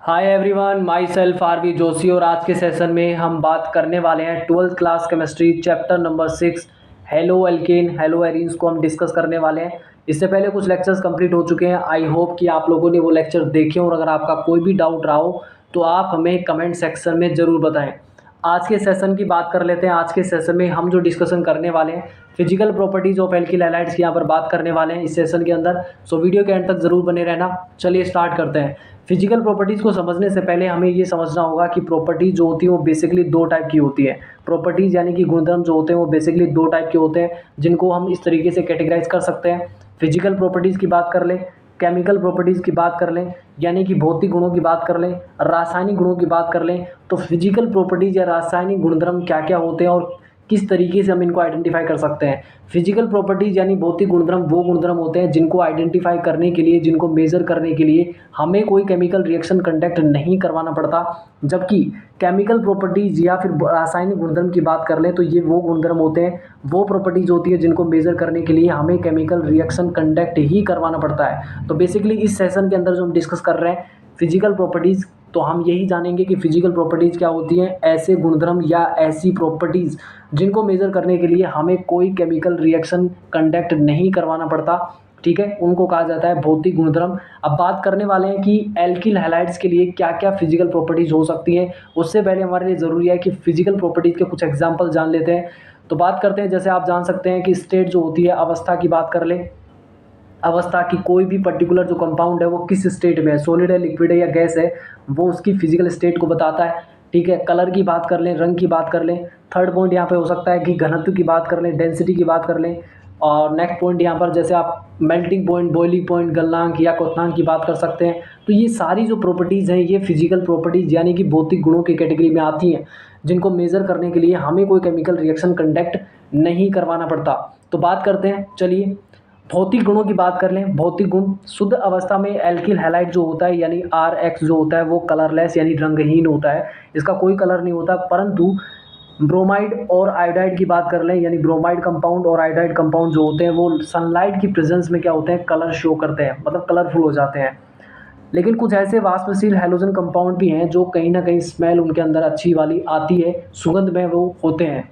हाय everyone, myself RV Joshi. और आज के सेशन में हम बात करने वाले हैं 12th class chemistry chapter number 6 halo alkane hello arenes को हम डिस्कस करने वाले हैं। इससे पहले कुछ लेक्चर्स कंप्लीट हो चुके हैं। आई होप कि आप लोगों ने वो लेक्चर देखे और अगर आपका कोई भी डाउट रहा हो तो आप हमें कमेंट सेक्शन में ज़रूर बताएं। आज के सेशन की बात कर लेते हैं। आज के सेशन में हम जो डिस्कशन करने वाले हैं physical properties of alkyl halides की यहाँ पर बात करने वाले हैं इस सेशन के अंदर। सो वीडियो के एंड तक ज़रूर बने रहना। चलिए स्टार्ट करते हैं। फिजिकल प्रॉपर्टीज़ को समझने से पहले हमें ये समझना होगा कि प्रॉपर्टीज जो होती है वो बेसिकली दो टाइप की होती है। प्रॉपर्टीज़ यानी कि गुणधर्म जो होते हैं वो बेसिकली दो टाइप के होते हैं, जिनको हम इस तरीके से कैटेगराइज कर सकते हैं। फिजिकल प्रॉपर्टीज़ की बात कर लें, केमिकल प्रॉपर्टीज़ की बात कर लें यानी कि भौतिक गुणों की बात कर लें, रासायनिक गुणों की बात कर लें, तो फिजिकल प्रॉपर्टीज़ या रासायनिक गुणधर्म क्या क्या होते हैं और किस तरीके से हम इनको आइडेंटिफाई कर सकते हैं। फिजिकल प्रॉपर्टीज़ यानी भौतिक गुणधर्म वो गुणधर्म होते हैं जिनको आइडेंटिफाई करने के लिए, जिनको मेज़र करने के लिए हमें कोई केमिकल रिएक्शन कंडक्ट नहीं करवाना पड़ता। जबकि केमिकल प्रॉपर्टीज़ या फिर रासायनिक गुणधर्म की बात कर लें तो ये वो गुणधर्म होते हैं, वो प्रॉपर्टीज़ होती है जिनको मेज़र करने के लिए हमें केमिकल रिएक्शन कंडक्ट ही करवाना पड़ता है। तो बेसिकली इस सेशन के अंदर जो हम डिस्कस कर रहे हैं फिजिकल प्रॉपर्टीज़, तो हम यही जानेंगे कि फिजिकल प्रॉपर्टीज़ क्या होती हैं। ऐसे गुणधर्म या ऐसी प्रॉपर्टीज़ जिनको मेज़र करने के लिए हमें कोई केमिकल रिएक्शन कंडक्ट नहीं करवाना पड़ता, ठीक है, उनको कहा जाता है भौतिक गुणधर्म। अब बात करने वाले हैं कि एल्किल हैलाइड्स के लिए क्या क्या फिजिकल प्रॉपर्टीज़ हो सकती हैं। उससे पहले हमारे लिए ज़रूरी है कि फिजिकल प्रॉपर्टीज़ के कुछ एग्जाम्पल जान लेते हैं। तो बात करते हैं, जैसे आप जान सकते हैं कि स्टेट जो होती है, अवस्था की बात कर लें। अवस्था की कोई भी पर्टिकुलर जो कंपाउंड है वो किस स्टेट में है, सॉलिड है, लिक्विड है या गैस है, वो उसकी फिजिकल स्टेट को बताता है, ठीक है। कलर की बात कर लें, रंग की बात कर लें। थर्ड पॉइंट यहाँ पे हो सकता है कि घनत्व की बात कर लें, डेंसिटी की बात कर लें। और नेक्स्ट पॉइंट यहाँ पर जैसे आप मेल्टिंग पॉइंट, बॉइलिंग पॉइंट, गलनांक या क्वथनांक की बात कर सकते हैं। तो ये सारी जो प्रॉपर्टीज़ हैं ये फिजिकल प्रॉपर्टीज़ यानी कि भौतिक गुणों की कैटेगरी में आती हैं, जिनको मेज़र करने के लिए हमें कोई केमिकल रिएक्शन कंडक्ट नहीं करवाना पड़ता। तो बात करते हैं, चलिए भौतिक गुणों की बात कर लें। भौतिक गुण, शुद्ध अवस्था में एल्किल हैलाइड जो होता है यानी RX जो होता है वो कलरलेस यानी रंगहीन होता है, इसका कोई कलर नहीं होता। परंतु ब्रोमाइड और आयोडाइड की बात कर लें यानी ब्रोमाइड कंपाउंड और आयोडाइड कंपाउंड जो होते हैं वो सनलाइट की प्रेजेंस में क्या होते हैं, कलर शो करते हैं, मतलब कलरफुल हो जाते हैं। लेकिन कुछ ऐसे वाष्पशील हैलोजन कंपाउंड भी हैं जो कहीं ना कहीं स्मेल उनके अंदर अच्छी वाली आती है, सुगंध में वो होते हैं।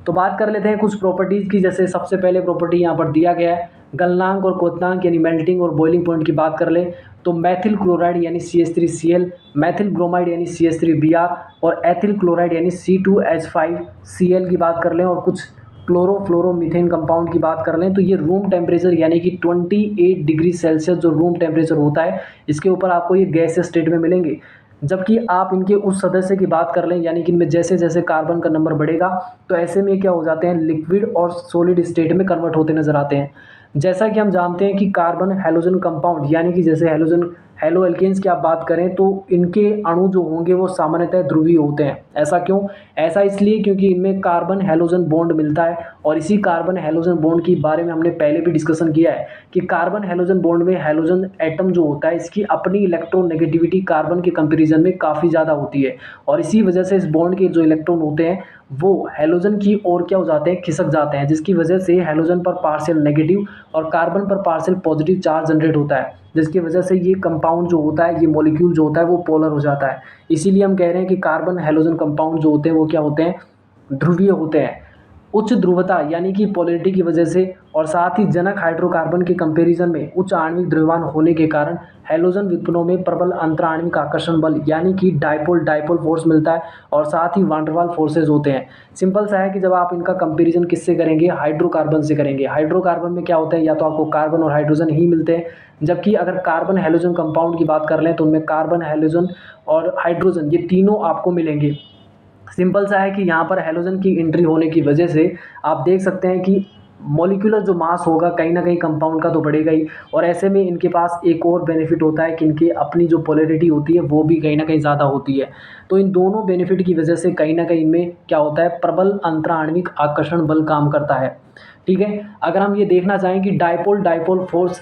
तो बात कर लेते हैं कुछ प्रॉपर्टीज़ की। जैसे सबसे पहले प्रॉपर्टी यहाँ पर दिया गया है गलनांक और क्वथनांक यानी मेल्टिंग और बॉइलिंग पॉइंट की बात कर लें तो मैथिल क्लोराइड यानी CH3Cl, मैथिल ब्रोमाइड यानी CH3Br और एथिल क्लोराइड यानी C2H5Cl की बात कर लें और कुछ क्लोरोफ्लोरोमीथेन कंपाउंड की बात कर लें तो ये रूम टेम्परेचर यानी कि 28 डिग्री सेल्सियस जो रूम टेम्परेचर होता है इसके ऊपर आपको ये गैस स्टेट में मिलेंगे। जबकि आप इनके उस सदस्य की बात कर लें यानी कि इनमें जैसे जैसे कार्बन का नंबर बढ़ेगा तो ऐसे में क्या हो जाते हैं, लिक्विड और सॉलिड स्टेट में कन्वर्ट होते नजर आते हैं। जैसा कि हम जानते हैं कि कार्बन हैलोजन कंपाउंड यानी कि जैसे हैलोजन हेलो एल्केन्स की आप बात करें तो इनके अणु जो होंगे वो सामान्यतः ध्रुवीय होते हैं। ऐसा क्यों? ऐसा इसलिए क्योंकि इनमें कार्बन हैलोजन बॉन्ड मिलता है और इसी कार्बन हैलोजन बॉन्ड के बारे में हमने पहले भी डिस्कशन किया है कि कार्बन हैलोजन बॉन्ड में हैलोजन एटम जो होता है इसकी अपनी इलेक्ट्रोनेगेटिविटी कार्बन के कंपेरिजन में काफ़ी ज़्यादा होती है और इसी वजह से इस बॉन्ड के जो इलेक्ट्रॉन होते हैं वो हैलोजन की ओर क्या हो जाते हैं, खिसक जाते हैं, जिसकी वजह से हैलोजन पर पार्शियल नेगेटिव और कार्बन पर पार्शियल पॉजिटिव चार्ज जनरेट होता है, जिसकी वजह से ये कंपाउंड जो होता है, ये मॉलिक्यूल जो होता है वो पोलर हो जाता है। इसीलिए हम कह रहे हैं कि कार्बन हैलोजन कंपाउंड जो होते हैं वो क्या होते हैं, ध्रुवीय होते हैं। उच्च ध्रुवता यानी कि पोलैरिटी की वजह से और साथ ही जनक हाइड्रोकार्बन के कंपैरिजन में उच्च आणविक द्रव्यमान होने के कारण हैलोजन व्युत्पन्नों में प्रबल अंतराण्विक आकर्षण बल यानी कि डाइपोल डाइपोल फोर्स मिलता है और साथ ही वान डेर वाल फोर्सेज होते हैं। सिंपल सा है कि जब आप इनका कंपैरिजन किससे करेंगे, हाइड्रोकार्बन से करेंगे। हाइड्रोकार्बन में क्या होता है, या तो आपको कार्बन और हाइड्रोजन ही मिलते हैं, जबकि अगर कार्बन हैलोजन कंपाउंड की बात कर लें तो उनमें कार्बन हैलोजन और हाइड्रोजन ये तीनों आपको मिलेंगे। सिंपल सा है कि यहाँ पर हैलोजन की एंट्री होने की वजह से आप देख सकते हैं कि मॉलिक्यूलर जो मास होगा कहीं ना कहीं कंपाउंड का तो बढ़ेगा ही, और ऐसे में इनके पास एक और बेनिफिट होता है कि इनकी अपनी जो पोलैरिटी होती है वो भी कहीं ना कहीं ज़्यादा होती है। तो इन दोनों बेनिफिट की वजह से कहीं ना कहीं इनमें क्या होता है, प्रबल अंतराण्विक आकर्षण बल काम करता है, ठीक है। अगर हम ये देखना चाहें कि dipole dipole force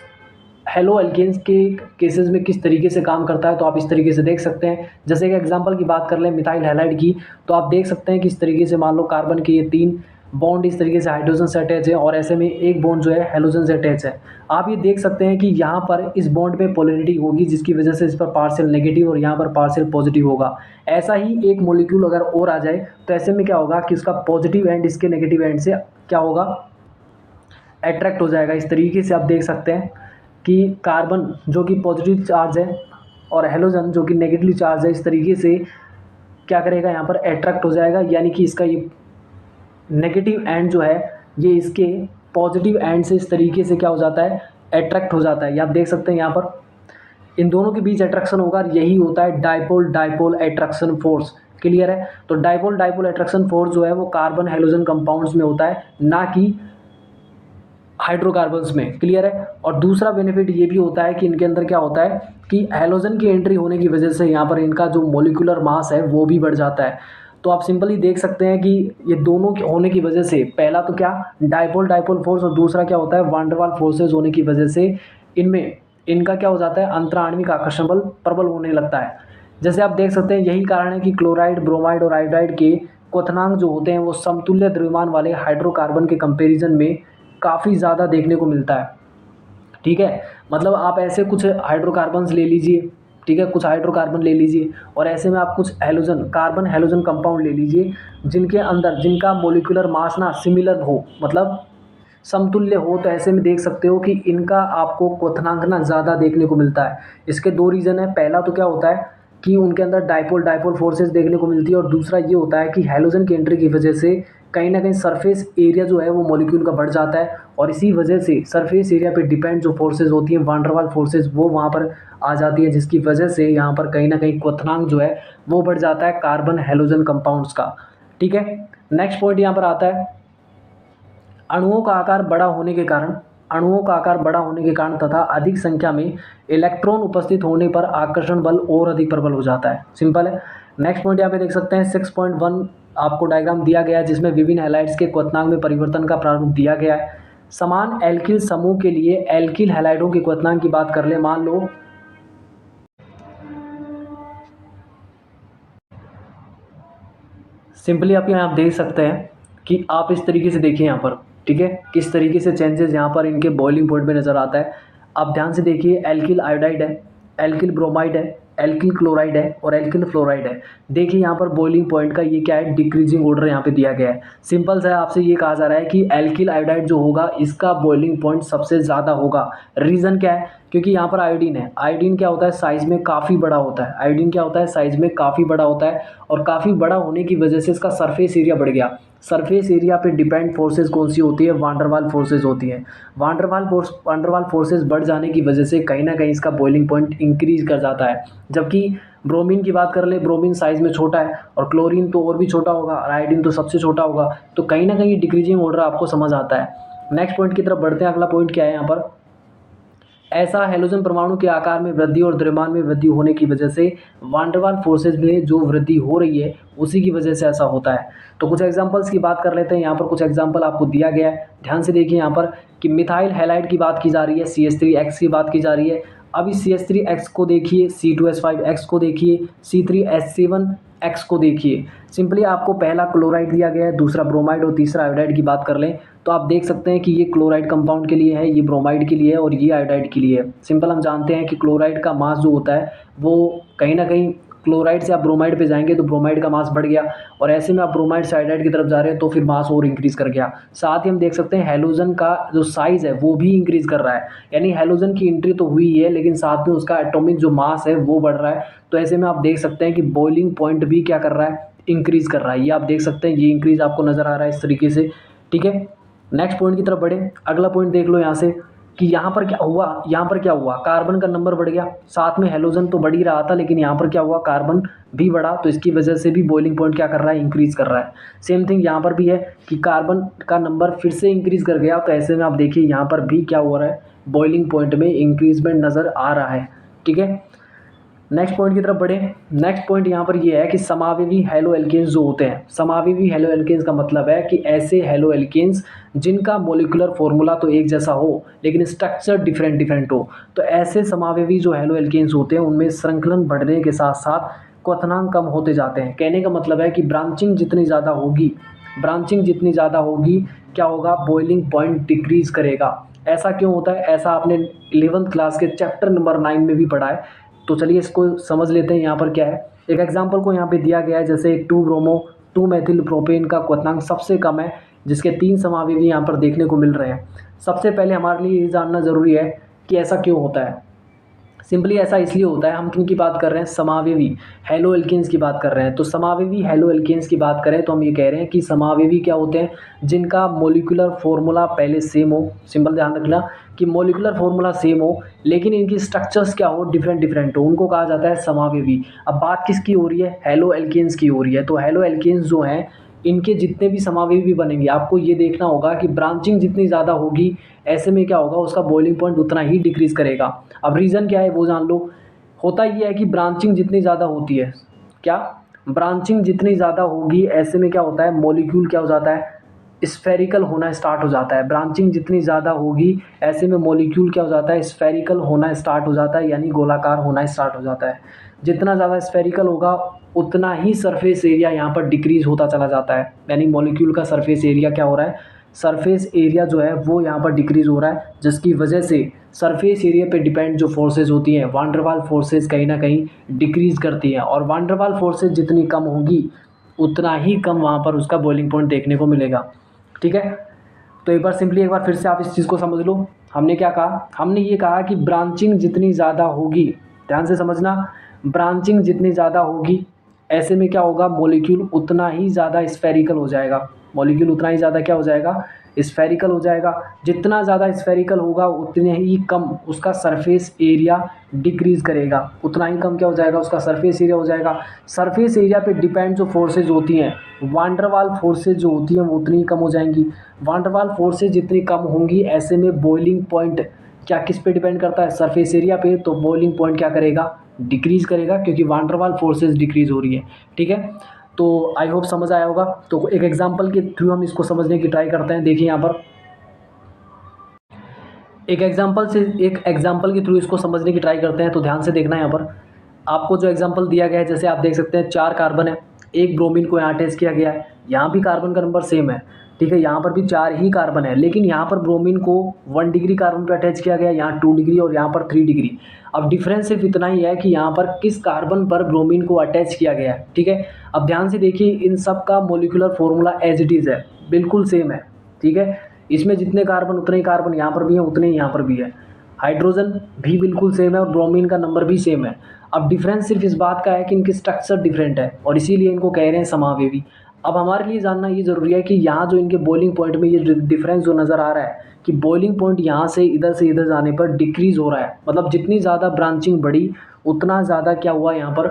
haloalkanes के केसेस में किस तरीके से काम करता है तो आप इस तरीके से देख सकते हैं। जैसे कि एग्जांपल की बात कर लें मिथाइल हैलाइड की, तो आप देख सकते हैं कि इस तरीके से मान लो कार्बन के ये 3 बॉन्ड इस तरीके से हाइड्रोजन से अटैच है और ऐसे में एक बॉन्ड जो है हेलोजन से अटैच है। आप ये देख सकते हैं कि यहाँ पर इस बॉन्ड में पोलैरिटी होगी जिसकी वजह से इस पर पार्शियल नेगेटिव और यहाँ पर पार्शियल पॉजिटिव होगा। ऐसा ही एक मॉलिक्यूल अगर और आ जाए तो ऐसे में क्या होगा कि उसका पॉजिटिव एंड इसके नेगेटिव एंड से क्या होगा, अट्रैक्ट हो जाएगा। इस तरीके से आप देख सकते हैं कि कार्बन जो कि पॉजिटिव चार्ज है और हेलोजन जो कि नेगेटिवली चार्ज है, इस तरीके से क्या करेगा, यहाँ पर अट्रैक्ट हो जाएगा, यानी कि इसका ये नेगेटिव एंड जो है ये इसके पॉजिटिव एंड से इस तरीके से क्या हो जाता है, अट्रैक्ट हो जाता है। ये आप देख सकते हैं यहाँ पर इन दोनों के बीच अट्रैक्शन होगा, यही होता है dipole dipole attraction force. Clear है? तो डाइपोल डाइपोल अट्रैक्शन फोर्स जो है वो कार्बन हेलोजन कंपाउंड्स में होता है, ना कि हाइड्रोकार्बन्स में। क्लियर है? और दूसरा बेनिफिट ये भी होता है कि इनके अंदर क्या होता है कि हेलोजन की एंट्री होने की वजह से यहाँ पर इनका जो मोलिकुलर मास है वो भी बढ़ जाता है। तो आप सिंपली देख सकते हैं कि ये दोनों के होने की वजह से पहला तो क्या डाइपोल डाइपोल फोर्स और दूसरा क्या होता है वान डेर वाल्स फोर्सेज होने की वजह से इनमें इनका क्या हो जाता है, अंतराण्विक आकर्षण बल प्रबल होने लगता है। जैसे आप देख सकते हैं यही कारण है कि क्लोराइड, ब्रोमाइड और आयोडाइड के क्वथनांक जो होते हैं वो समतुल्य द्रव्यमान वाले हाइड्रोकार्बन के कंपैरिजन में काफ़ी ज़्यादा देखने को मिलता है। ठीक है, मतलब आप ऐसे कुछ हाइड्रोकार्बन्स ले लीजिए, ठीक है, कुछ हाइड्रोकार्बन ले लीजिए और ऐसे में आप कुछ हेलोजन कार्बन हेलोजन कंपाउंड ले लीजिए जिनके अंदर जिनका मोलिकुलर मास ना सिमिलर हो, मतलब समतुल्य हो, तो ऐसे में देख सकते हो कि इनका आपको क्वथनांक ना ज़्यादा देखने को मिलता है। इसके दो रीज़न है, पहला तो क्या होता है कि उनके अंदर डाइपोल डाइपोल फोर्सेस देखने को मिलती है और दूसरा ये होता है कि हेलोजन की एंट्री की वजह से कहीं ना कहीं सरफेस एरिया जो है वो मॉलिक्यूल का बढ़ जाता है और इसी वजह से सरफेस एरिया पे डिपेंड जो फोर्सेज होती हैं वान डेर वाल्स फोर्सेज वो वहाँ पर आ जाती है, जिसकी वजह से यहाँ पर कहीं ना कहीं क्वथनांक जो है वो बढ़ जाता है कार्बन हेलोजन कंपाउंड्स का। ठीक है, नेक्स्ट पॉइंट यहाँ पर आता है अणुओं का आकार बड़ा होने के कारण, अणुओं का आकार बड़ा होने के कारण तथा अधिक संख्या में इलेक्ट्रॉन उपस्थित होने पर आकर्षण बल और अधिक प्रबल हो जाता है। सिंपल है। नेक्स्ट पॉइंट यहाँ पे देख सकते हैं 6.1 आपको डायग्राम दिया गया है जिसमें विभिन्न हैलाइड्स के क्वथनांक में परिवर्तन का प्रारूप दिया गया है। समान एल्किल समूह के लिए एल्किल हैलाइडों के क्वथनांक की बात कर ले, मान लो सिंपली आप यहाँ देख सकते हैं कि आप इस तरीके से देखिए यहाँ पर, ठीक है, किस तरीके से चेंजेस यहाँ पर इनके बॉइलिंग पॉइंट में नज़र आता है। आप ध्यान से देखिए, एल्किल आयोडाइड है, एल्किल ब्रोमाइड है, एल्किल क्लोराइड है और एल्किल फ्लोराइड है। देखिए यहाँ पर बॉइलिंग पॉइंट का ये क्या है, डिक्रीजिंग ऑर्डर यहाँ पे दिया गया है। सिंपल सा है, आपसे ये कहा जा रहा है कि एल्किल आयोडाइड जो होगा इसका बॉइलिंग पॉइंट सबसे ज़्यादा होगा। रीज़न क्या है, क्योंकि यहाँ पर आयोडीन है, आयोडीन क्या होता है साइज़ में काफ़ी बड़ा होता है, आयोडीन क्या होता है साइज़ में काफ़ी बड़ा होता है और काफ़ी बड़ा होने की वजह से इसका सरफेस एरिया बढ़ गया। सरफेस एरिया पे डिपेंड फोर्सेज कौन सी होती है, वान डेर वाल्स फोर्सेज होती हैं। वान डेर वाल्स फोर्सेज बढ़ जाने की वजह से कहीं ना कहीं इसका बॉइलिंग पॉइंट इंक्रीज कर जाता है। जबकि ब्रोमीन की बात कर ले, ब्रोमीन साइज़ में छोटा है और क्लोरीन तो और भी छोटा होगा और आयोडीन तो सबसे छोटा होगा, तो कहीं ना कहीं डिक्रीजिंग ऑर्डर आपको समझ आता है। नेक्स्ट पॉइंट की तरफ बढ़ते हैं। अगला पॉइंट क्या है यहाँ पर, ऐसा हेलोजन परमाणु के आकार में वृद्धि और द्रव्यमान में वृद्धि होने की वजह से वान डेर वाल्स फोर्सेज में जो वृद्धि हो रही है उसी की वजह से ऐसा होता है। तो कुछ एग्जांपल्स की बात कर लेते हैं। यहाँ पर कुछ एग्जांपल आपको दिया गया है, ध्यान से देखिए यहाँ पर कि मिथाइल हैलाइड की बात की जा रही है, CH3X की बात की जा रही है। अभी CH3X को देखिए, C2H5X को देखिए, C3H7X को देखिए। सिंपली आपको पहला क्लोराइड दिया गया है, दूसरा ब्रोमाइड और तीसरा आयोडाइड की बात कर लें तो आप देख सकते हैं कि ये क्लोराइड कंपाउंड के लिए है, ये ब्रोमाइड के लिए है और ये आयोडाइड के लिए है। सिंपल हम जानते हैं कि क्लोराइड का मास जो होता है वो कहीं ना कहीं क्लोराइड से आप ब्रोमाइड पे जाएंगे तो ब्रोमाइड का मास बढ़ गया और ऐसे में आप ब्रोमाइड से आयोडाइड की तरफ जा रहे हैं तो फिर मास और इंक्रीज कर गया। साथ ही हम देख सकते हैं हेलोजन का जो साइज़ है वो भी इंक्रीज कर रहा है, यानी हेलोजन की एंट्री तो हुई है लेकिन साथ में उसका एटॉमिक जो मास है वो बढ़ रहा है। तो ऐसे में आप देख सकते हैं कि बॉइलिंग पॉइंट भी क्या कर रहा है, इंक्रीज कर रहा है। ये आप देख सकते हैं, ये इंक्रीज आपको नज़र आ रहा है इस तरीके से। ठीक है, नेक्स्ट पॉइंट की तरफ बढ़े। अगला पॉइंट देख लो यहाँ से कि यहाँ पर क्या हुआ, यहाँ पर क्या हुआ, कार्बन का नंबर बढ़ गया, साथ में हेलोजन तो बढ़ ही रहा था लेकिन यहाँ पर क्या हुआ, कार्बन भी बढ़ा, तो इसकी वजह से भी बॉइलिंग पॉइंट क्या कर रहा है, इंक्रीज कर रहा है। सेम थिंग यहाँ पर भी है कि कार्बन का नंबर फिर से इंक्रीज कर गया, तो ऐसे में आप देखिए यहाँ पर भी क्या हो रहा है, बॉइलिंग पॉइंट में इंक्रीजमेंट नज़र आ रहा है। ठीक है, नेक्स्ट पॉइंट की तरफ बढ़े। नेक्स्ट पॉइंट यहाँ पर ये है कि समावेवी हेलो एल्केन्स जो होते हैं, समावेवी हेलो एल्केन्स का मतलब है कि ऐसे हेलो एल्केन्स जिनका मोलिकुलर फॉर्मूला तो एक जैसा हो लेकिन स्ट्रक्चर डिफरेंट डिफरेंट हो, तो ऐसे समावेवी जो हेलो एल्केन्स होते हैं उनमें श्रृंखलन बढ़ने के साथ साथ क्वथनांक कम होते जाते हैं। कहने का मतलब है कि ब्रांचिंग जितनी ज़्यादा होगी ब्रांचिंग जितनी ज़्यादा होगी क्या होगा, बॉइलिंग पॉइंट डिक्रीज़ करेगा। ऐसा क्यों होता है, ऐसा आपने 11th क्लास के चैप्टर नंबर 9 में भी पढ़ा है। तो चलिए इसको समझ लेते हैं। यहाँ पर क्या है, एक एग्जाम्पल को यहाँ पे दिया गया है, जैसे 2 ब्रोमो 2 मेथिल प्रोपेन का क्वथनांक सबसे कम है, जिसके 3 समावेवी यहाँ पर देखने को मिल रहे हैं। सबसे पहले हमारे लिए ये जानना ज़रूरी है कि ऐसा क्यों होता है। सिंपली ऐसा इसलिए होता है, हम किन की बात कर रहे हैं, समावेवी हेलो एल्केन्स की बात कर रहे हैं। तो समावेवी हेलो एल्केन्स की बात करें तो हम ये कह रहे हैं कि समावेवी क्या होते हैं, जिनका मोलिकुलर फॉर्मूला पहले सेम हो। सिंपल ध्यान रखना कि मोलिकुलर फॉर्मूला सेम हो लेकिन इनकी स्ट्रक्चर्स क्या हो, डिफरेंट डिफरेंट हो, उनको कहा जाता है समावेवी। अब बात किसकी हो रही है, हेलो एल्केन्स की हो रही है। तो हेलो एल्केन्स जो हैं इनके जितने भी समावेवी बनेंगे, आपको ये देखना होगा कि ब्रांचिंग जितनी ज़्यादा होगी ऐसे में क्या होगा, उसका बॉइलिंग पॉइंट उतना ही डिक्रीज़ करेगा। अब रीज़न क्या है वो जान लो। होता ये है कि ब्रांचिंग जितनी ज़्यादा होती है, क्या ब्रांचिंग जितनी ज़्यादा होगी ऐसे में क्या होता है, मॉलिक्यूल क्या हो जाता है, स्फेरिकल होना स्टार्ट हो जाता है। ब्रांचिंग जितनी ज़्यादा होगी ऐसे में मॉलिक्यूल क्या हो जाता है, स्फेरिकल होना स्टार्ट हो जाता है, यानी गोलाकार होना स्टार्ट हो जाता है। जितना ज़्यादा स्फेरिकल होगा उतना ही सरफेस एरिया यहाँ पर डिक्रीज़ होता चला जाता है, यानी मॉलिक्यूल का सरफेस एरिया क्या हो रहा है, सरफेस एरिया जो है वो यहाँ पर डिक्रीज़ हो रहा है, जिसकी वजह से सरफेस एरिया पे डिपेंड जो फोर्सेज होती हैं, वान डेर वाल फोर्सेज कहीं ना कहीं डिक्रीज़ करती हैं। और वान डेर वाल फोर्सेज जितनी कम होंगी उतना ही कम वहाँ पर उसका बॉइलिंग पॉइंट देखने को मिलेगा। ठीक है, तो एक बार सिंपली एक बार फिर से आप इस चीज़ को समझ लो। हमने क्या कहा, हमने ये कहा कि ब्रांचिंग जितनी ज़्यादा होगी, ध्यान से समझना, ब्रांचिंग जितनी ज़्यादा होगी ऐसे में क्या होगा, मॉलिक्यूल उतना ही ज़्यादा स्फेरिकल हो जाएगा। मॉलिक्यूल उतना ही ज़्यादा क्या हो जाएगा, स्फेरिकल हो जाएगा। जितना ज़्यादा स्फेरिकल होगा उतने ही कम उसका सरफेस एरिया डिक्रीज़ करेगा, उतना ही कम क्या हो जाएगा, उसका सरफेस एरिया हो जाएगा। सरफेस एरिया पे डिपेंड जो फोर्सेज होती हैं, वान डेर वाल फोर्सेज जो होती हैं वो उतनी ही कम हो जाएंगी। वान डेर वाल फोर्सेज जितनी कम होंगी ऐसे में बॉइलिंग पॉइंट क्या किस पे डिपेंड करता है, सरफेस एरिया पे। तो बॉइलिंग पॉइंट क्या करेगा, डिक्रीज़ करेगा, क्योंकि वान डेर वाल फोर्सेज डिक्रीज़ हो रही है। ठीक है, तो आई होप समझ आया होगा। तो एक एग्जांपल के थ्रू हम इसको समझने की ट्राई करते हैं। देखिए यहाँ पर एक एग्जांपल के थ्रू इसको समझने की ट्राई करते हैं। तो ध्यान से देखना, यहाँ पर आपको जो एग्जांपल दिया गया है, जैसे आप देख सकते हैं 4 कार्बन है, एक ब्रोमीन को यहाँ अटैच किया गया है, यहाँ भी कार्बन का नंबर सेम है। ठीक है, यहाँ पर भी 4 ही कार्बन है, लेकिन यहाँ पर ब्रोमीन को 1 डिग्री कार्बन पे अटैच किया गया, यहाँ 2 डिग्री और यहाँ पर 3 डिग्री। अब डिफरेंस सिर्फ इतना ही है कि यहाँ पर किस कार्बन पर ब्रोमीन को अटैच किया गया है। ठीक है, अब ध्यान से देखिए, इन सब का molecular formula as it is है, बिल्कुल सेम है। ठीक है, इसमें जितने कार्बन उतने ही कार्बन यहाँ पर भी हैं, उतने ही यहाँ पर भी है। हाइड्रोजन भी बिल्कुल सेम है और ब्रोमीन का नंबर भी सेम है। अब डिफरेंस सिर्फ इस बात का है कि इनकी स्ट्रक्चर डिफरेंट है और इसीलिए इनको कह रहे हैं समावेवी। अब हमारे लिए जानना ये ज़रूरी है कि यहाँ जो इनके बॉइलिंग पॉइंट में ये डिफरेंस जो नज़र आ रहा है कि बॉइलिंग पॉइंट यहाँ से इधर जाने पर डिक्रीज़ हो रहा है, मतलब जितनी ज़्यादा ब्रांचिंग बढ़ी उतना ज़्यादा क्या हुआ, यहाँ पर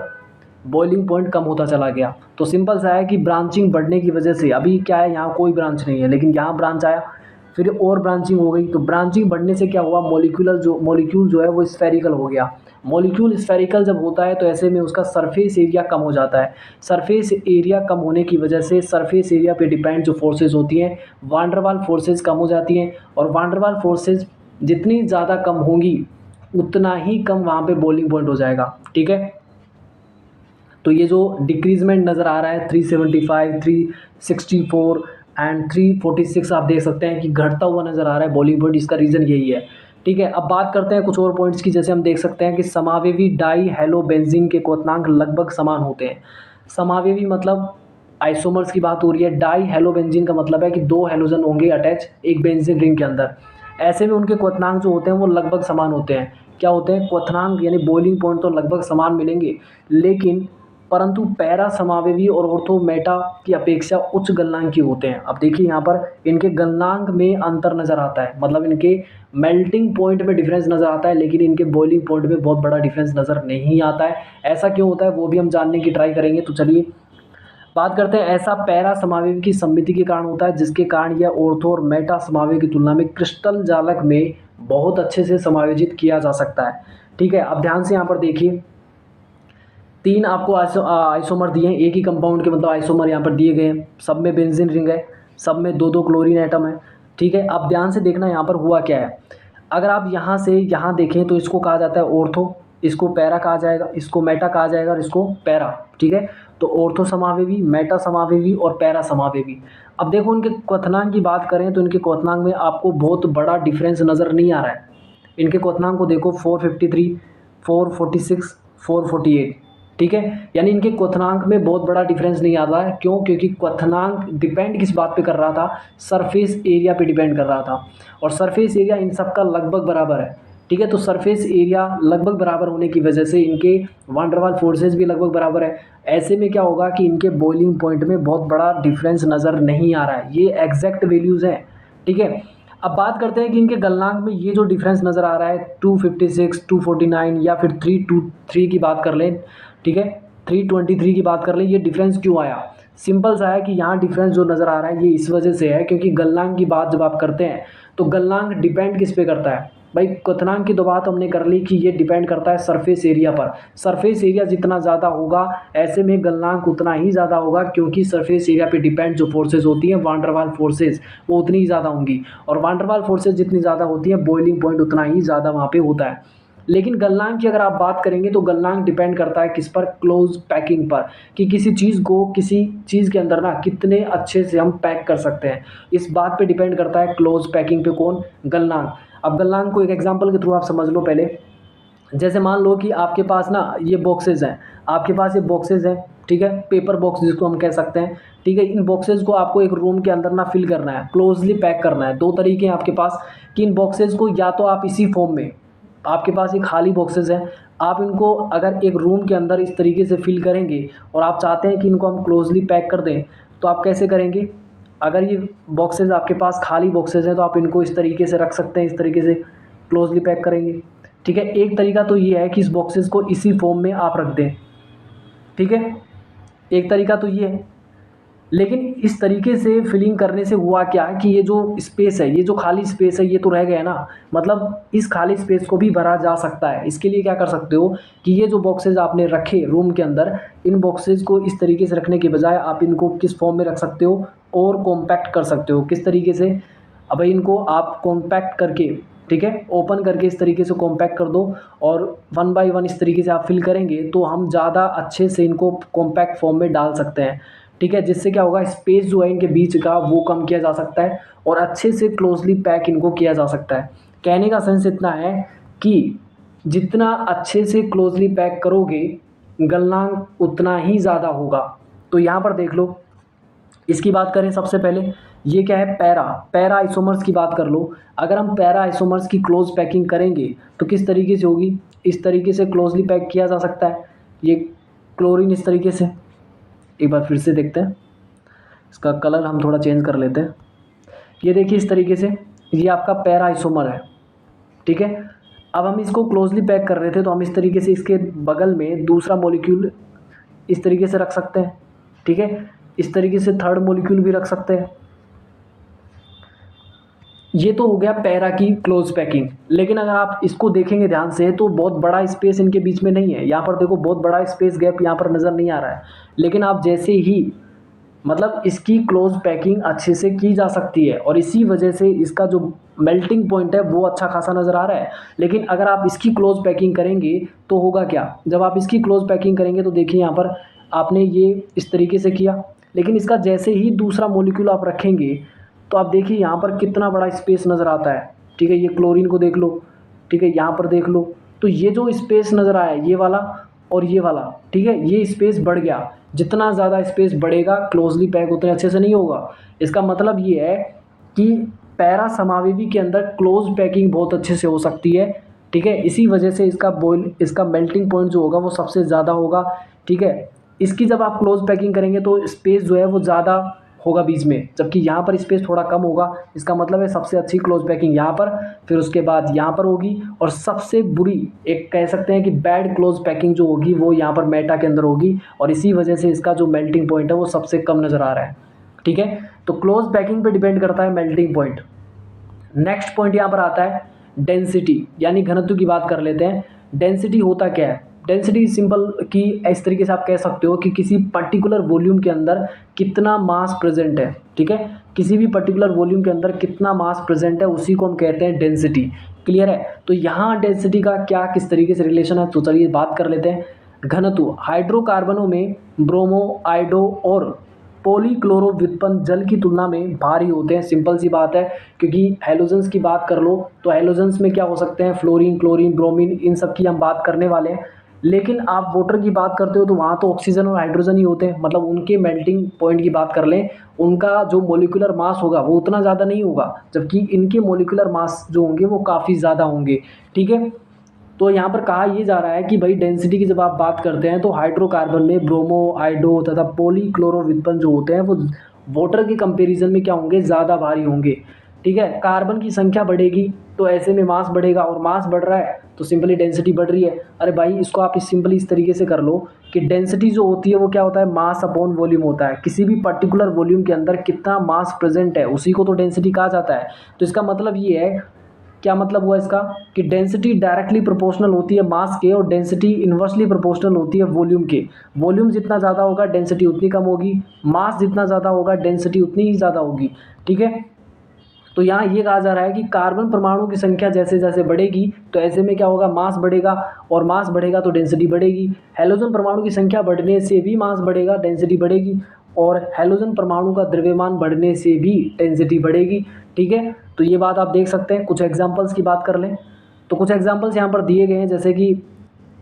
बॉइलिंग पॉइंट कम होता चला गया। तो सिंपल सा है कि ब्रांचिंग बढ़ने की वजह से, अभी क्या है यहाँ कोई ब्रांच नहीं है, लेकिन यहाँ ब्रांच आया, फिर और ब्रांचिंग हो गई। तो ब्रांचिंग बढ़ने से क्या हुआ, मॉलिक्यूल जो है वो स्फेरिकल हो गया। मॉलिक्यूल स्फेरिकल जब होता है तो ऐसे में उसका सरफेस एरिया कम हो जाता है। सरफेस एरिया कम होने की वजह से सरफेस एरिया पे डिपेंड जो फोर्सेज होती हैं, वान डेर वाल फोर्सेज कम हो जाती हैं, और वान डेर वाल फोर्सेज जितनी ज़्यादा कम होंगी उतना ही कम वहाँ पे बॉइलिंग पॉइंट हो जाएगा। ठीक है, तो ये जो डिक्रीजमेंट नज़र आ रहा है 375, 364 एंड 346, आप देख सकते हैं कि घटता हुआ नज़र आ रहा है बॉइलिंग पॉइंट, इसका रीज़न यही है। ठीक है, अब बात करते हैं कुछ और पॉइंट्स की। जैसे हम देख सकते हैं कि समावेवी डाई हेलो बेंजीन के क्वथनांक लगभग समान होते हैं। समावेवी मतलब आइसोमर्स की बात हो रही है, डाई हेलो बेंजीन का मतलब है कि 2 हेलोजन होंगे अटैच एक बेंजीन रिंग के अंदर। ऐसे में उनके क्वथनांक जो होते हैं वो लगभग समान होते हैं। क्या होते हैं, क्वथनांक यानी बॉइलिंग पॉइंट तो लगभग समान मिलेंगे, लेकिन परंतु पैरा समावेवी और ऑर्थो मेटा की अपेक्षा उच्च गलनांक के होते हैं। अब देखिए यहाँ पर इनके गलनांक में अंतर नज़र आता है, मतलब इनके मेल्टिंग पॉइंट में डिफरेंस नज़र आता है, लेकिन इनके बॉइलिंग पॉइंट में बहुत बड़ा डिफरेंस नज़र नहीं आता है। ऐसा क्यों होता है वो भी हम जानने की ट्राई करेंगे। तो चलिए बात करते हैं। ऐसा पैरा समावेवी की सममिति के कारण होता है, जिसके कारण यह ऑर्थो और मेटा समावेवी की तुलना में क्रिस्टल जालक में बहुत अच्छे से समायोजित किया जा सकता है। ठीक है, अब ध्यान से यहाँ पर देखिए, 3 आपको आइसोमर दिए हैं एक ही कंपाउंड के, मतलब आइसोमर यहाँ पर दिए गए हैं, सब में बेंजीन रिंग है, सब में 2-2 क्लोरीन एटम है। ठीक है, अब ध्यान से देखना यहाँ पर हुआ क्या है। अगर आप यहाँ से यहाँ देखें तो इसको कहा जाता है ऑर्थो, इसको पैरा कहा जाएगा, इसको मेटा कहा जाएगा और इसको पैरा। ठीक है, तो ऑर्थो समावेवी, मेटा समावेवी और पैरा समावेवी। अब देखो इनके क्वथनांक की बात करें तो इनके क्वथनांक में आपको बहुत बड़ा डिफरेंस नज़र नहीं आ रहा है। इनके क्वथनांक को देखो 453, 446, 448। ठीक है, यानी इनके क्वथनांक में बहुत बड़ा डिफरेंस नहीं आ रहा है। क्यों? क्योंकि क्वथनांक डिपेंड किस बात पे कर रहा था? सरफेस एरिया पे डिपेंड कर रहा था, और सरफेस एरिया इन सब का लगभग बराबर है। ठीक है, तो सरफेस एरिया लगभग बराबर होने की वजह से इनके वान डर वाल फोर्सेज भी लगभग बराबर है। ऐसे में क्या होगा कि इनके बॉइलिंग पॉइंट में बहुत बड़ा डिफरेंस नज़र नहीं आ रहा है। ये एग्जैक्ट वैल्यूज़ हैं। ठीक है, अब बात करते हैं कि इनके गलनांक में ये जो डिफरेंस नज़र आ रहा है 256, 249 या फिर 323 की बात कर लें। ठीक है, 323 की बात कर लें, ये डिफरेंस क्यों आया? सिंपल सा है कि यहाँ डिफरेंस जो नज़र आ रहा है ये इस वजह से है क्योंकि गलनांक की बात जब आप करते हैं तो गलनांक डिपेंड किस पे करता है भाई? क्वथनांक की तो बात हमने कर ली कि ये डिपेंड करता है सरफेस एरिया पर। सरफेस एरिया जितना ज़्यादा होगा ऐसे में गलनांक उतना ही ज़्यादा होगा, क्योंकि सरफेस एरिया पे डिपेंड जो फोर्सेज होती हैं वान डर वाल फोर्सेज वो उतनी ही ज़्यादा होंगी, और वान डर वाल फोर्सेज जितनी ज़्यादा होती है बॉइलिंग पॉइंट उतना ही ज़्यादा वहाँ पे होता है। लेकिन गलनांक की अगर आप बात करेंगे तो गलनांक डिपेंड करता है किस पर? क्लोज पैकिंग पर, कि किसी चीज़ को किसी चीज़ के अंदर ना कितने अच्छे से हम पैक कर सकते हैं, इस बात पे डिपेंड करता है क्लोज पैकिंग पे। कौन? गलनांक। अब गलनांक को एक एग्जांपल के थ्रू आप समझ लो पहले। जैसे मान लो कि आपके पास ना ये बॉक्सेस हैं, आपके पास ये बॉक्सेस हैं। ठीक है, पेपर बॉक्स जिसको हम कह सकते हैं। ठीक है, इन बॉक्सेस को आपको एक रूम के अंदर ना फिल करना है, क्लोजली पैक करना है। दो तरीके हैं आपके पास कि इन बॉक्सेस को या तो आप इसी फॉर्म में, आपके पास ये खाली बॉक्सेस हैं, आप इनको अगर एक रूम के अंदर इस तरीके से फिल करेंगे और आप चाहते हैं कि इनको हम क्लोजली पैक कर दें, तो आप कैसे करेंगे? अगर ये बॉक्सेस आपके पास खाली बॉक्सेस हैं तो आप इनको इस तरीके से रख सकते हैं, इस तरीके से क्लोजली पैक करेंगे। ठीक है, एक तरीका तो ये है कि इस बॉक्सेस को इसी फॉर्म में आप रख दें। ठीक है, एक तरीका तो ये है। लेकिन इस तरीके से फिलिंग करने से हुआ क्या कि ये जो स्पेस है, ये जो खाली स्पेस है, ये तो रह गया ना। मतलब इस खाली स्पेस को भी भरा जा सकता है। इसके लिए क्या कर सकते हो कि ये जो बॉक्सेस आपने रखे रूम के अंदर, इन बॉक्सेस को इस तरीके से रखने के बजाय आप इनको किस फॉर्म में रख सकते हो और कॉम्पैक्ट कर सकते हो। किस तरीके से? अब इनको आप कॉम्पैक्ट करके, ठीक है, ओपन करके इस तरीके से कॉम्पैक्ट कर दो और वन बाय वन इस तरीके से आप फिल करेंगे तो हम ज़्यादा अच्छे से इनको कॉम्पैक्ट फॉर्म में डाल सकते हैं। ठीक है, जिससे क्या होगा, स्पेस जो है इनके बीच का वो कम किया जा सकता है और अच्छे से क्लोजली पैक इनको किया जा सकता है। कहने का सेंस इतना है कि जितना अच्छे से क्लोजली पैक करोगे गलनांक उतना ही ज़्यादा होगा। तो यहाँ पर देख लो, इसकी बात करें सबसे पहले, ये क्या है? पैरा। पैरा आइसोमर्स की बात कर लो। अगर हम पैरा आइसोमर्स की क्लोज पैकिंग करेंगे तो किस तरीके से होगी? इस तरीके से क्लोजली पैक किया जा सकता है। ये क्लोरीन इस तरीके से, एक बार फिर से देखते हैं, इसका कलर हम थोड़ा चेंज कर लेते हैं। ये देखिए इस तरीके से, ये आपका पैरा आइसोमर है। ठीक है, अब हम इसको क्लोजली पैक कर रहे थे तो हम इस तरीके से इसके बगल में दूसरा मॉलिक्यूल इस तरीके से रख सकते हैं। ठीक है, इस तरीके से थर्ड मॉलिक्यूल भी रख सकते हैं। ये तो हो गया पैरा की क्लोज पैकिंग। लेकिन अगर आप इसको देखेंगे ध्यान से तो बहुत बड़ा स्पेस इनके बीच में नहीं है। यहाँ पर देखो बहुत बड़ा स्पेस गैप यहाँ पर नज़र नहीं आ रहा है। लेकिन आप जैसे ही, मतलब इसकी क्लोज पैकिंग अच्छे से की जा सकती है और इसी वजह से इसका जो मेल्टिंग पॉइंट है वो अच्छा खासा नज़र आ रहा है। लेकिन अगर आप इसकी क्लोज पैकिंग करेंगे तो होगा क्या? जब आप इसकी क्लोज पैकिंग करेंगे तो देखिए यहाँ पर आपने ये इस तरीके से किया, लेकिन इसका जैसे ही दूसरा मॉलिक्यूल आप रखेंगे तो आप देखिए यहाँ पर कितना बड़ा स्पेस नज़र आता है। ठीक है, ये क्लोरीन को देख लो। ठीक है, यहाँ पर देख लो, तो ये जो स्पेस नज़र आया ये वाला और ये वाला, ठीक है, ये स्पेस बढ़ गया। जितना ज़्यादा स्पेस बढ़ेगा क्लोजली पैक उतने अच्छे से नहीं होगा। इसका मतलब ये है कि पैरा समावेवी के अंदर क्लोज पैकिंग बहुत अच्छे से हो सकती है। ठीक है, इसी वजह से इसका मेल्टिंग पॉइंट जो होगा वो सबसे ज़्यादा होगा। ठीक है, इसकी जब आप क्लोज पैकिंग करेंगे तो स्पेस जो है वो ज़्यादा होगा बीच में, जबकि यहाँ पर स्पेस थोड़ा कम होगा। इसका मतलब है सबसे अच्छी क्लोज पैकिंग यहाँ पर, फिर उसके बाद यहाँ पर होगी, और सबसे बुरी एक कह सकते हैं कि बैड क्लोज पैकिंग जो होगी वो यहाँ पर मेटा के अंदर होगी, और इसी वजह से इसका जो मेल्टिंग पॉइंट है वो सबसे कम नज़र आ रहा है। ठीक है, तो क्लोज पैकिंग पे डिपेंड करता है मेल्टिंग पॉइंट। नेक्स्ट पॉइंट यहाँ पर आता है डेंसिटी, यानी घनत्व की बात कर लेते हैं। डेंसिटी होता क्या है? डेंसिटी सिंपल कि इस तरीके से आप कह सकते हो कि किसी पर्टिकुलर वॉल्यूम के अंदर कितना मास प्रेजेंट है। ठीक है, किसी भी पर्टिकुलर वॉल्यूम के अंदर कितना मास प्रेजेंट है उसी को हम कहते हैं डेंसिटी। क्लियर है। तो यहाँ डेंसिटी का क्या किस तरीके से रिलेशन है, तो चलिए बात कर लेते हैं। घनत्व, हाइड्रोकार्बनों में ब्रोमो, आयोडो और पॉलीक्लोरो व्युत्पन्न जल की तुलना में भारी होते हैं। सिंपल सी बात है, क्योंकि हेलोजेंस की बात कर लो तो हेलोजेंस में क्या हो सकते हैं, फ्लोरीन, क्लोरीन, ब्रोमीन, इन सब की हम बात करने वाले हैं। लेकिन आप वाटर की बात करते हो तो वहाँ तो ऑक्सीजन और हाइड्रोजन ही होते हैं, मतलब उनके मेल्टिंग पॉइंट की बात कर लें, उनका जो मोलिकुलर मास होगा वो उतना ज़्यादा नहीं होगा, जबकि इनके मोलिकुलर मास जो होंगे वो काफ़ी ज़्यादा होंगे। ठीक है। तो यहाँ पर कहा यह जा रहा है कि भाई डेंसिटी की जब आप बात करते हैं तो हाइड्रोकार्बन में ब्रोमो, आयोडो तथा पॉलीक्लोरो व्युत्पन्न जो होते हैं वो वाटर के कंपैरिजन में क्या होंगे, ज़्यादा भारी होंगे। ठीक है। कार्बन की संख्या बढ़ेगी तो ऐसे में मास बढ़ेगा, और मास बढ़ रहा है तो सिंपली डेंसिटी बढ़ रही है। अरे भाई इसको आप सिंपली इस तरीके से कर लो कि डेंसिटी जो होती है वो क्या होता है, मास अपॉन वॉल्यूम होता है। किसी भी पर्टिकुलर वॉल्यूम के अंदर कितना मास प्रेजेंट है उसी को तो डेंसिटी कहा जाता है। तो इसका मतलब ये है, क्या मतलब हुआ इसका, कि डेंसिटी डायरेक्टली प्रोपोर्शनल होती है मास के, और डेंसिटी इन्वर्सली प्रोपोर्शनल होती है वॉल्यूम के। वॉल्यूम जितना ज़्यादा होगा डेंसिटी उतनी कम होगी, मास जितना ज़्यादा होगा डेंसिटी उतनी ही ज़्यादा होगी। ठीक है। तो यहाँ ये कहा जा रहा है कि कार्बन परमाणु की संख्या जैसे जैसे बढ़ेगी तो ऐसे में क्या होगा, मास बढ़ेगा, और मास बढ़ेगा तो डेंसिटी बढ़ेगी। हेलोजन परमाणु की संख्या बढ़ने से भी मास बढ़ेगा, डेंसिटी बढ़ेगी, और हेलोजन परमाणु का द्रव्यमान बढ़ने से भी डेंसिटी बढ़ेगी। ठीक है। तो ये बात आप देख सकते हैं। कुछ एग्जाम्पल्स की बात कर लें तो कुछ एग्जाम्पल्स यहाँ पर दिए गए हैं, जैसे कि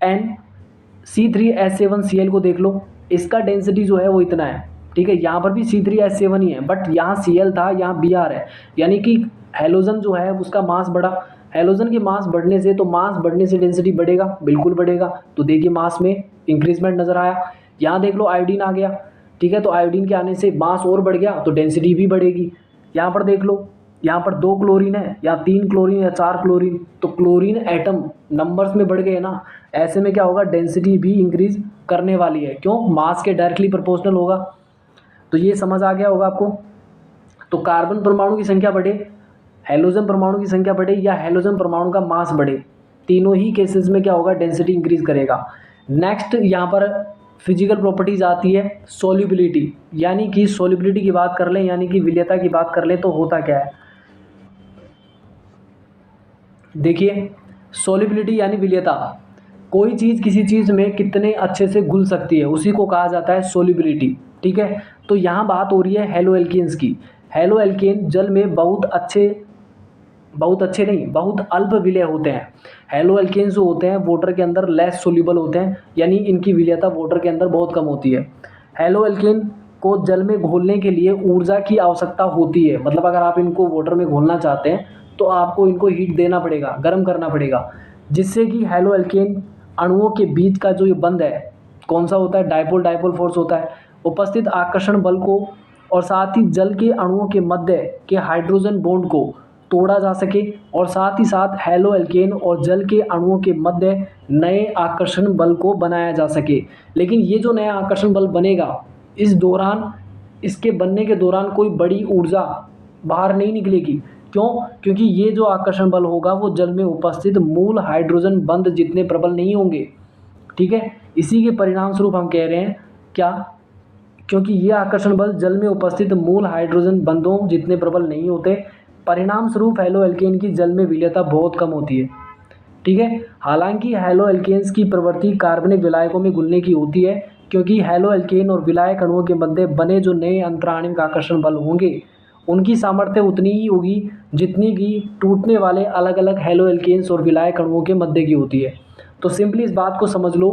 NC3H7Cl को देख लो, इसका डेंसिटी जो है वो इतना है। ठीक है। यहाँ पर भी C3H7 ही है, बट यहाँ Cl था, यहाँ Br है, यानी कि हेलोजन जो है उसका मास बढ़ा। हेलोजन के मास बढ़ने से, तो मास बढ़ने से डेंसिटी बढ़ेगा, बिल्कुल बढ़ेगा। तो देखिए मास में इंक्रीजमेंट नजर आया। यहाँ देख लो आयोडीन आ गया। ठीक है। तो आयोडीन के आने से मास और बढ़ गया तो डेंसिटी भी बढ़ेगी। यहाँ पर देख लो, यहाँ पर 2 क्लोरीन है या 3 क्लोरीन या 4 क्लोरीन, तो क्लोरीन एटम नंबर्स में बढ़ गए ना, ऐसे में क्या होगा, डेंसिटी भी इंक्रीज करने वाली है। क्यों, मास के डायरेक्टली प्रोपोर्शनल होगा। तो ये समझ आ गया होगा आपको। तो कार्बन परमाणु की संख्या बढ़े, हेलोजन परमाणु की संख्या बढ़े, या हेलोजन परमाणु का मास बढ़े, तीनों ही केसेस में क्या होगा, डेंसिटी इंक्रीज करेगा। नेक्स्ट यहाँ पर फिजिकल प्रॉपर्टीज आती है सोल्यूबिलिटी, यानी कि सोल्यूबिलिटी की बात कर लें, यानी कि विलेयता की बात कर लें, तो होता क्या है, देखिए सोल्यूबिलिटी यानी विलेयता, कोई चीज़ किसी चीज़ में कितने अच्छे से घुल सकती है उसी को कहा जाता है सोल्यूबिलिटी। ठीक है। तो यहाँ बात हो रही है हेलो एल्केन्स की। हेलो एल्केन जल में बहुत अच्छे नहीं, बहुत अल्प विलेय होते हैं। हेलो एल्केन्स जो होते हैं वाटर के अंदर लेस सोल्यूबल होते हैं, यानी इनकी विलेयता वाटर के अंदर बहुत कम होती है। हेलो एल्केन को जल में घोलने के लिए ऊर्जा की आवश्यकता होती है, मतलब अगर आप इनको वाटर में घोलना चाहते हैं तो आपको इनको हीट देना पड़ेगा, गर्म करना पड़ेगा, जिससे कि हेलो एल्केन अणुओं के बीच का जो ये बंध है, कौन सा होता है, डायपोल डायपोल फोर्स होता है, उपस्थित आकर्षण बल को, और साथ ही जल के अणुओं के मध्य के हाइड्रोजन बॉन्ड को तोड़ा जा सके, और साथ ही साथ हेलो एल्केन और जल के अणुओं के मध्य नए आकर्षण बल को बनाया जा सके। लेकिन ये जो नया आकर्षण बल बनेगा, इस दौरान, इसके बनने के दौरान कोई बड़ी ऊर्जा बाहर नहीं निकलेगी। क्यों, क्योंकि ये जो आकर्षण बल होगा वो जल में उपस्थित मूल हाइड्रोजन बंध जितने प्रबल नहीं होंगे। ठीक है। इसी के परिणाम स्वरूप हम कह रहे हैं क्या, क्योंकि ये आकर्षण बल जल में उपस्थित मूल हाइड्रोजन बंधों जितने प्रबल नहीं होते, परिणाम स्वरूप हेलो एल्केन की जल में विलेयता बहुत कम होती है। ठीक है। हालांकि हेलो एल्केन्स की प्रवृत्ति कार्बनिक विलायकों में घुलने की होती है, क्योंकि हेलो एल्केन और विलायक अणुओं के मध्य बने जो नए अंतराणिक आकर्षण बल होंगे उनकी सामर्थ्य उतनी ही होगी जितनी कि टूटने वाले अलग अलग हेलो एल्केन्स और विलायक अणुओं के मध्य की होती है। तो सिंपली इस बात को समझ लो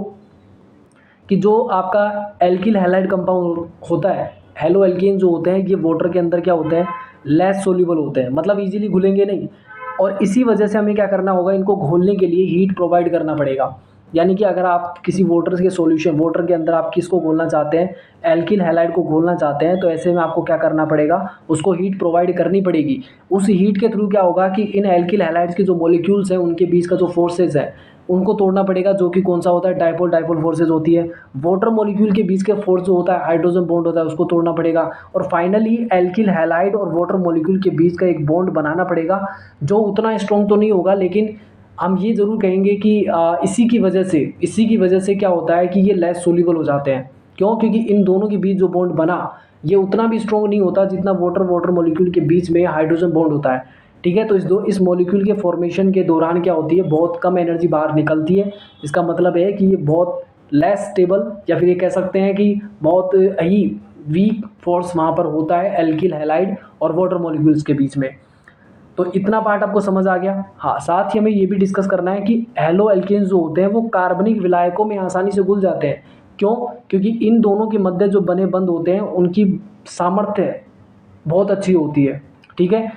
कि जो आपका एल्किल हैलाइड कंपाउंड होता है, हेलो एल्केन जो होते हैं ये वाटर के अंदर क्या होते हैं, लेस सोल्यूबल होते हैं, मतलब इजीली घुलेंगे नहीं, और इसी वजह से हमें क्या करना होगा, इनको घोलने के लिए हीट प्रोवाइड करना पड़ेगा। यानी कि अगर आप किसी वाटर के सॉल्यूशन, वाटर के अंदर आप किसको घोलना चाहते हैं, एल्किल हैलाइड को घोलना चाहते हैं, तो ऐसे में आपको क्या करना पड़ेगा, उसको हीट प्रोवाइड करनी पड़ेगी। उस हीट के थ्रू क्या होगा कि इन एल्किल हैलाइड्स के जो मॉलिक्यूल्स हैं उनके बीच का जो फोर्सेज है उनको तोड़ना पड़ेगा, जो कि कौन सा होता है, डायपोल डायपोल फोर्सेज होती है। वाटर मॉलिक्यूल के बीच के फोर्स जो होता है, हाइड्रोजन बॉन्ड होता है, उसको तोड़ना पड़ेगा, और फाइनली एल्किल हैलाइड और वाटर मॉलिक्यूल के बीच का एक बॉन्ड बनाना पड़ेगा, जो उतना स्ट्रॉन्ग तो नहीं होगा, लेकिन हम ये ज़रूर कहेंगे कि इसी की वजह से क्या होता है कि ये लेस सोल्यूबल हो जाते हैं। क्यों, क्योंकि इन दोनों के बीच जो बॉन्ड बना ये उतना भी स्ट्रॉन्ग नहीं होता जितना वाटर वाटर मॉलिक्यूल के बीच में हाइड्रोजन बॉन्ड होता है। ठीक है। तो इस मॉलिक्यूल के फॉर्मेशन के दौरान क्या होती है, बहुत कम एनर्जी बाहर निकलती है। इसका मतलब है कि ये बहुत लेस स्टेबल, या फिर ये कह सकते हैं कि बहुत ही वीक फोर्स वहाँ पर होता है एल्किल हैलाइड और वाटर मॉलिक्यूल्स के बीच में। तो इतना पार्ट आपको समझ आ गया। हाँ, साथ ही हमें ये भी डिस्कस करना है कि हैलो एल्केन्स जो होते हैं वो कार्बनिक विलायकों में आसानी से घुल जाते हैं। क्यों? क्योंकि इन दोनों के मध्य जो बने बंध होते हैं उनकी सामर्थ्य बहुत अच्छी होती है। ठीक है,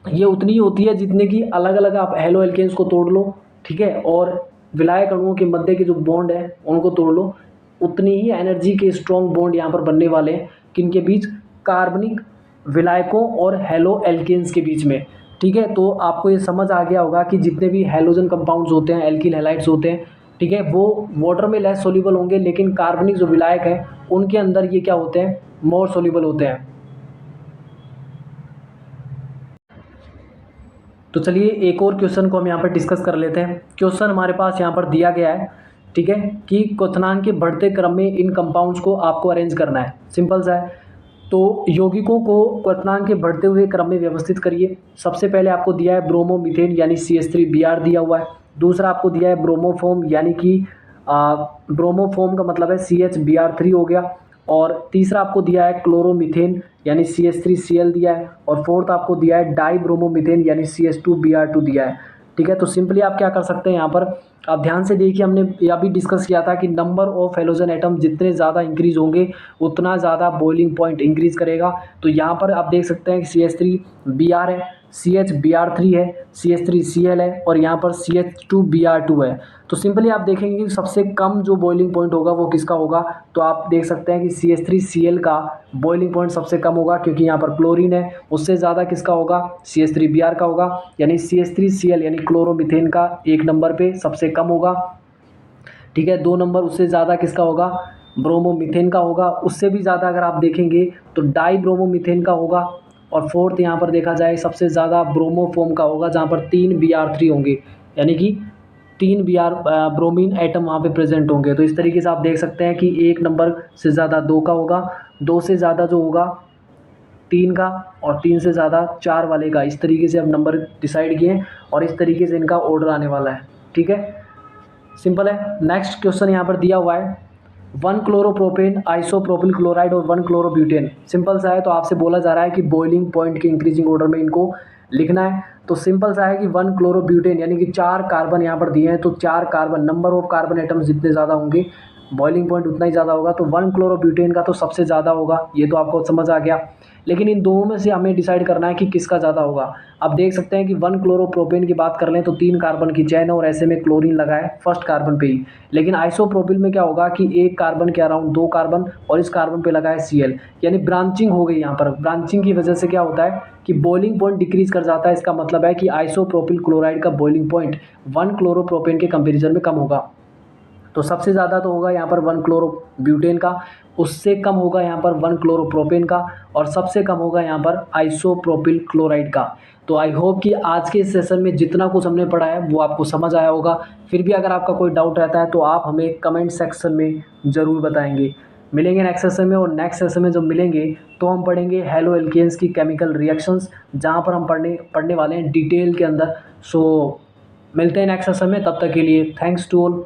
ये उतनी ही होती है जितने की अलग अलग आप हैलो एल्केन्स को तोड़ लो, ठीक है, और विलायक अणुओं के मध्य के जो बॉन्ड है उनको तोड़ लो, उतनी ही एनर्जी के स्ट्रॉन्ग बॉन्ड यहाँ पर बनने वाले हैं किनके बीच, कार्बनिक विलायकों और हैलो एल्केन्स के बीच में। ठीक है, तो आपको ये समझ आ गया होगा कि जितने भी हैलोजन कंपाउंड्स होते हैं, एल्किल हैलाइड्स होते हैं, ठीक है, वो वाटर में लेस सोल्यूबल होंगे, लेकिन कार्बनिक जो विलायक हैं उनके अंदर ये क्या होते हैं, मोर सोल्यूबल होते हैं। तो चलिए एक और क्वेश्चन को हम यहाँ पर डिस्कस कर लेते हैं। क्वेश्चन हमारे पास यहाँ पर दिया गया है, ठीक है, कि क्वथनांक के बढ़ते क्रम में इन कंपाउंड्स को आपको अरेंज करना है। सिंपल सा है। तो यौगिकों को क्वथनांक के बढ़ते हुए क्रम में व्यवस्थित करिए। सबसे पहले आपको दिया है ब्रोमोमीथेन यानी CH3Br दिया हुआ है। दूसरा आपको दिया है ब्रोमोफोम यानी कि ब्रोमोफोम का मतलब है CH Br3 हो गया। और तीसरा आपको दिया है क्लोरोमीथेन यानी CH3Cl दिया है। और फोर्थ आपको दिया है डाई ब्रोमोमीथेन यानी CH2Br2 दिया है। ठीक है, तो सिंपली आप क्या कर सकते हैं यहाँ पर, आप ध्यान से देखिए, हमने यह भी डिस्कस किया था कि नंबर ऑफ हैलोजन एटम जितने ज़्यादा इंक्रीज होंगे उतना ज़्यादा बॉइलिंग पॉइंट इंक्रीज करेगा। तो यहाँ पर आप देख सकते हैं कि CH3Br है, CH Br3 है, CH3Cl है और यहाँ पर CH2Br2 है। तो सिंपली आप देखेंगे कि सबसे कम जो बॉइलिंग पॉइंट होगा वो किसका होगा, तो आप देख सकते हैं कि CH3Cl का बॉइलिंग पॉइंट सबसे कम होगा, क्योंकि यहाँ पर क्लोरीन है। उससे ज़्यादा किसका होगा, CH3Br का होगा, यानी CH3Cl यानी क्लोरोमीथेन का 1 नंबर पे सबसे कम होगा। ठीक है, 2 नंबर उससे ज़्यादा किसका होगा, ब्रोमोमीथेन का होगा। उससे भी ज़्यादा अगर आप देखेंगे तो डाई ब्रोमोमीथेन का होगा। और फोर्थ यहाँ पर देखा जाए सबसे ज़्यादा ब्रोमोफोम का होगा, जहाँ पर 3 Br3 होंगे, यानी कि 3 Br ब्रोमीन एटम वहाँ पे प्रेजेंट होंगे। तो इस तरीके से आप देख सकते हैं कि 1 नंबर से ज़्यादा 2 का होगा, 2 से ज़्यादा जो होगा 3 का, और 3 से ज़्यादा 4 वाले का। इस तरीके से अब नंबर डिसाइड किए और इस तरीके से इनका ऑर्डर आने वाला है। ठीक है, सिंपल है। नेक्स्ट क्वेश्चन यहाँ पर दिया हुआ है 1 क्लोरोप्रोपेन, आइसोप्रोपिल क्लोराइड और 1 क्लोरोब्यूटेन। सिंपल सा है, तो आपसे बोला जा रहा है कि बॉइलिंग पॉइंट के इंक्रीजिंग ऑर्डर में इनको लिखना है। तो सिंपल सा है कि 1 क्लोरोब्यूटेन यानी कि 4 कार्बन यहाँ पर दिए हैं, तो 4 carbon, number of carbon atoms जितने ज़्यादा होंगे बॉइलिंग पॉइंट उतना ही ज़्यादा होगा। तो 1 क्लोरोब्यूटेन का तो सबसे ज़्यादा होगा, ये तो आपको समझ आ गया। लेकिन इन दोनों में से हमें डिसाइड करना है कि किसका ज़्यादा होगा। आप देख सकते हैं कि 1 क्लोरोप्रोपेन की बात कर लें तो 3 कार्बन की चैन है और ऐसे में क्लोरीन लगा है फर्स्ट कार्बन पे ही। लेकिन आइसोप्रोपिल में क्या होगा कि 1 कार्बन के अराउंड 2 कार्बन और इस कार्बन पे लगा है Cl, यानी ब्रांचिंग हो गई। यहाँ पर ब्रांचिंग की वजह से क्या होता है कि बॉइलिंग पॉइंट डिक्रीज कर जाता है। इसका मतलब है कि आइसोप्रोपिल क्लोराइड का बॉइलिंग पॉइंट 1 क्लोरोप्रोपेन के कंपेरिजन में कम होगा। तो सबसे ज़्यादा तो होगा यहाँ पर 1 क्लोरोब्यूटेन का, उससे कम होगा यहाँ पर 1 क्लोरोप्रोपेन का, और सबसे कम होगा यहाँ पर आइसोप्रोपिल क्लोराइड का। तो आई होप कि आज के सेशन में जितना कुछ हमने पढ़ा है वो आपको समझ आया होगा। फिर भी अगर आपका कोई डाउट रहता है तो आप हमें कमेंट सेक्शन में ज़रूर बताएंगे। मिलेंगे नेक्स्ट सेशन में, और नेक्स्ट सेशन में जब मिलेंगे तो हम पढ़ेंगे हैलो एल्केन्स की केमिकल रिएक्शंस, जहाँ पर हम पढ़ने वाले हैं डिटेल के अंदर। सो मिलते हैं नेक्स्ट सेशन में, तब तक के लिए थैंक्स टू ऑल।